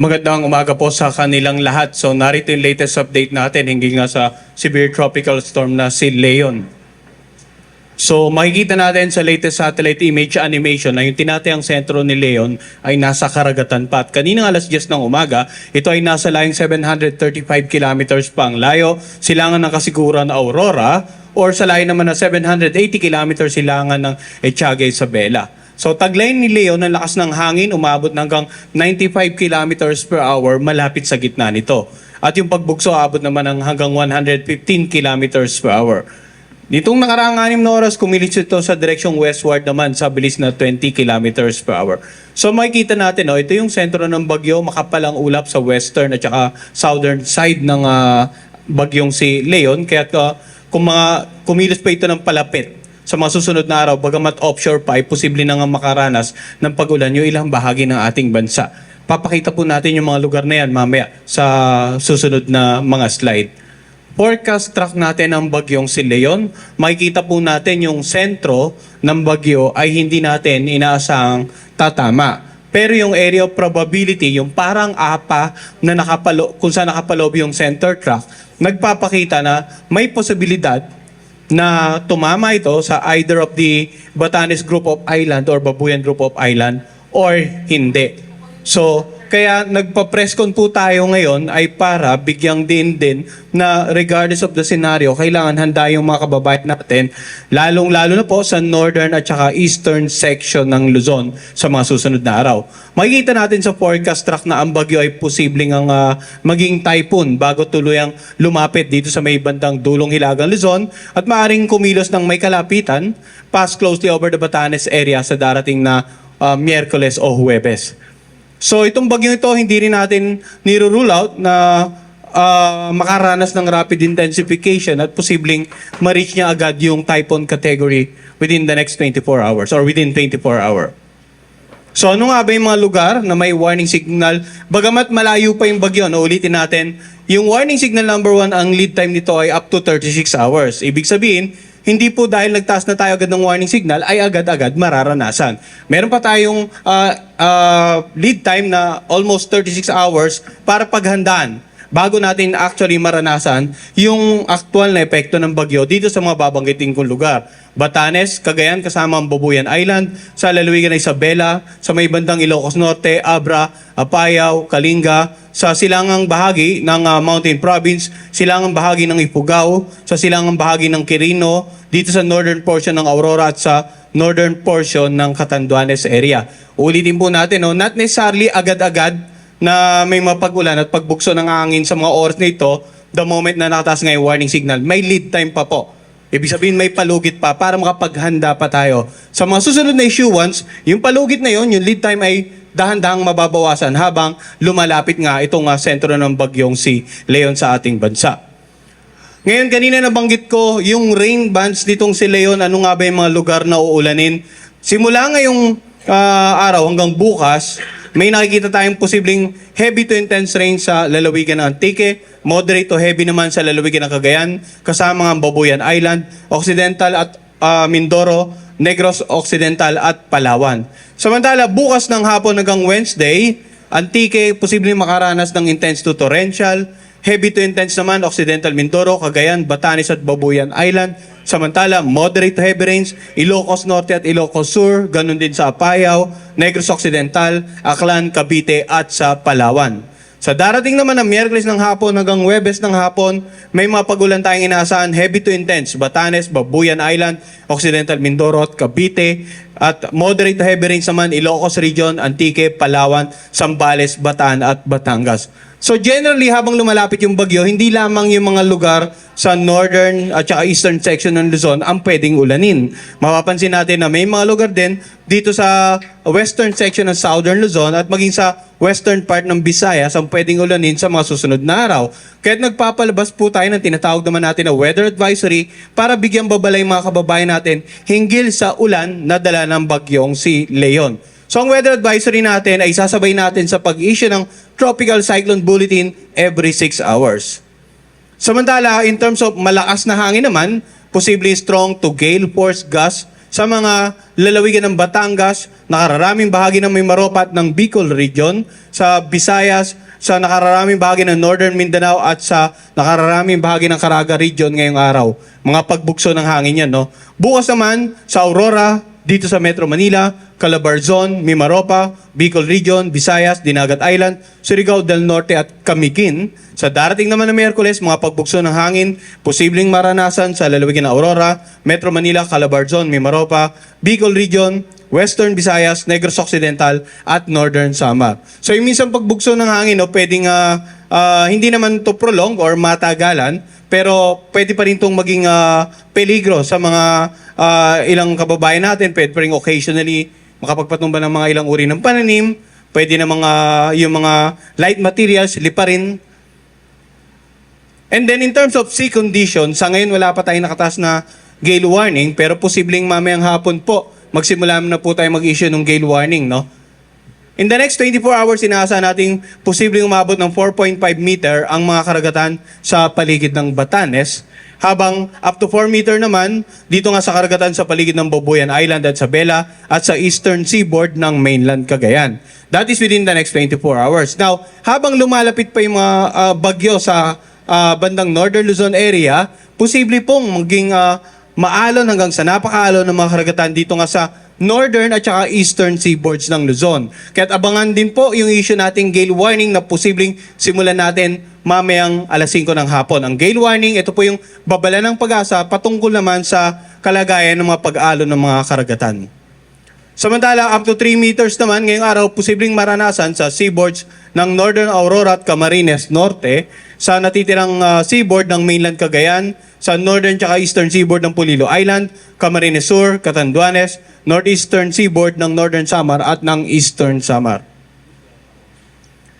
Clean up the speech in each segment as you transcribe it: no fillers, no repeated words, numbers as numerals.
Magandang umaga po sa kanilang lahat. So narito yung latest update natin hinggil nga sa severe tropical storm na si Leon. So makikita natin sa latest satellite image animation na yung tinatayang sentro ni Leon ay nasa karagatan pa. At kaninang alas 10 ng umaga, ito ay nasa layong 735 kilometers pa ang layo, silangan ng kasiguran Aurora, or sa layo naman na 780 kilometers silangan ng Etiaga Isabela. So taglay ni Leon ang lakas ng hangin umabot ng hanggang 95 kilometers per hour malapit sa gitna nito. At yung pagbugso abot naman ng hanggang 115 kilometers per hour. Nitong nakaraang 6 na oras, kumilos ito sa direksyong westward naman sa bilis na 20 kilometers per hour. So makikita natin, ito yung sentro ng bagyo, makapalang ulap sa western at saka southern side ng bagyong si Leon. Kaya kung kumilos pa ito ng palapit sa mga susunod na araw, bagamat offshore pa, ay posible na nga makaranas ng pag-ulan yung ilang bahagi ng ating bansa. Papakita po natin yung mga lugar na yan mamaya sa susunod na mga slide. Forecast track natin ang bagyong si Leon. Makikita po natin yung sentro ng bagyo ay hindi natin inaasahang tatama. Pero yung area of probability, yung parang apa na kung saan nakapaloob yung center track, nagpapakita na may posibilidad na tumama ito sa either of the Batanes Group of Island or Babuyan Group of Island or hindi. So, kaya nagpa-press con po tayo ngayon ay para bigyang din na regardless of the scenario, kailangan handa yung mga kababayan natin, lalong-lalo na po sa northern at saka eastern section ng Luzon sa mga susunod na araw. Makikita natin sa forecast track na ang bagyo ay posibleng ang maging typhoon bago tuluyang lumapit dito sa may bandang dulong hilagang Luzon at maaaring kumilos ng may kalapitan, pass closely over the Batanes area sa darating na Miyerkules o Huwebes. So itong bagyong ito, hindi rin natin niro-rule out na makaranas ng rapid intensification at posibleng ma-reach niya agad yung typhoon category within the next 24 hours or within 24 hours. So ano nga ba yung mga lugar na may warning signal? Bagamat malayo pa yung bagyo, ulitin natin, yung warning signal number 1, ang lead time nito ay up to 36 hours. Ibig sabihin, hindi po dahil nagtaas na tayo agad ng warning signal ay agad-agad mararanasan. Meron pa tayong lead time na almost 36 hours para paghandaan bago natin actually maranasan yung actual na epekto ng bagyo dito sa mga babanggitin kong lugar. Batanes, Cagayan kasama ang Babuyan Island, sa lalawigan ng Isabela, sa may bandang Ilocos Norte, Abra, Apayao, Kalinga, sa silangang bahagi ng Mountain Province, silangang bahagi ng Ifugao, sa silangang bahagi ng Quirino, dito sa northern portion ng Aurora at sa northern portion ng Catanduanes area. Ulitin po natin, not necessarily agad-agad na may mapag-ulan at pagbukso ng hangin sa mga oras na ito, the moment na nakataas nga yung warning signal, may lead time pa po. Ibig sabihin may palugit pa para makapaghanda pa tayo. Sa mga susunod na issue once, yung palugit na yon, yung lead time ay dahan-dahang mababawasan habang lumalapit nga itong sentro ng bagyong si Leon sa ating bansa. Ngayon, kanina nabanggit ko yung rain bands nitong si Leon, ano nga ba yung mga lugar na uulanin? Simula ngayong araw hanggang bukas, may nakikita tayong posibleng heavy to intense rain sa lalawigan ng Antique, moderate to heavy naman sa lalawigan ng Cagayan, kasama ang Babuyan Island, Occidental at Mindoro, Negros Occidental at Palawan. Samantala, bukas ng hapon hanggang Wednesday, Antique, posibleng makaranas ng intense to torrential, heavy to intense naman, Occidental Mindoro, Cagayan, Batanes at Babuyan Island. Samantala, moderate to heavy rains, Ilocos Norte at Ilocos Sur, ganun din sa Apayao, Negros Occidental, Aklan, Cavite at sa Palawan. Sa darating naman ng Miyerkules ng hapon hanggang Huwebes ng hapon, may mga pag-ulan tayong inaasahan, heavy to intense, Batanes, Babuyan Island, Occidental Mindoro at Cavite, at moderate to heavy rains naman, Ilocos Region, Antique, Palawan, Zambales, Bataan at Batangas. So generally, habang lumalapit yung bagyo, hindi lamang yung mga lugar sa northern at saka eastern section ng Luzon ang pwedeng ulanin. Mapapansin natin na may mga lugar din dito sa western section ng southern Luzon at maging sa western part ng Visayas ang pwedeng ulanin sa mga susunod na araw. Kaya nagpapalabas po tayo ng tinatawag naman natin na weather advisory para bigyang babalay mga kababayan natin hinggil sa ulan na dala ng bagyong si Leon. So ang weather advisory natin ay sasabay natin sa pag-issue ng Tropical Cyclone Bulletin every 6 hours. Samantala, in terms of malakas na hangin naman, posibleng strong to gale force gust sa mga lalawigan ng Batangas, nakararaming bahagi ng Mimaropa at ng Bicol Region, sa Visayas, sa nakararaming bahagi ng Northern Mindanao at sa nakararaming bahagi ng Caraga Region ngayong araw. Mga pagbugso ng hangin yan, no? Bukas naman sa Aurora, dito sa Metro Manila, Calabarzon, Mimaropa, Bicol Region, Visayas, Dinagat Island, Surigao del Norte at Camiguin. Sa darating naman na Miyerkules, mga pagbugso ng hangin, posibleng maranasan sa lalawigan ng Aurora, Metro Manila, Calabarzon, Mimaropa, Bicol Region, Western Visayas, Negros Occidental at Northern Samar. So yung minsan pagbugso ng hangin, no, pwedeng hindi naman to prolong or matagalan, pero pwede pa rin itong maging peligro sa mga ilang kababayan natin. Pwede pa rin occasionally makapagpatumba ng mga ilang uri ng pananim. Pwede na yung mga light materials, liparin. And then in terms of sea condition, sa ngayon wala pa tayong nakataas na gale warning, pero posibleng mamayang hapon po, magsimula na po tayo mag-issue ng gale warning, no? In the next 24 hours, inaasahan nating posibleng umabot ng 4.5 meter ang mga karagatan sa paligid ng Batanes, habang up to 4 meter naman dito nga sa karagatan sa paligid ng Boboyan Island at Sabela at sa eastern seaboard ng mainland Cagayan. That is within the next 24 hours. Now, habang lumalapit pa yung mga bagyo sa bandang Northern Luzon area, posible pong maging maalon hanggang sa napakaalon ng mga karagatan dito nga sa northern at saka eastern seaboards ng Luzon. Kaya't abangan din po yung issue nating gale warning na posibleng simulan natin mamayang alas 5 ng hapon. Ang gale warning, ito po yung babala ng pag-asa patungkol naman sa kalagayan ng mga pag-alon ng mga karagatan. Samantala, up to 3 meters naman ngayong araw, posibleng maranasan sa seaboards ng Northern Aurora at Camarines Norte, sa natitirang seaboard ng mainland Cagayan, sa northern at eastern seaboard ng Polillo Island, Camarines Sur, Catanduanes, northeastern seaboard ng Northern Samar at ng Eastern Samar.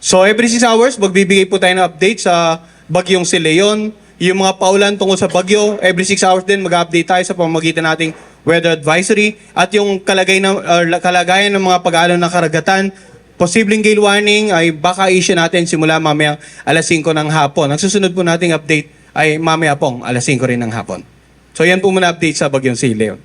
So every 6 hours, magbibigay po tayo ng update sa bagyong si Leon. Yung mga paulan tungkol sa bagyo, every 6 hours din mag-update tayo sa pamamagitan nating weather advisory at yung kalagayan ng mga pag-aalon ng karagatan. Posibleng gale warning ay baka issue natin simula mamayang alas 5 ng hapon. Ang susunod po nating update ay mamaya pong alas 5 rin ng hapon. So yan po muna update sa bagyong si Leon.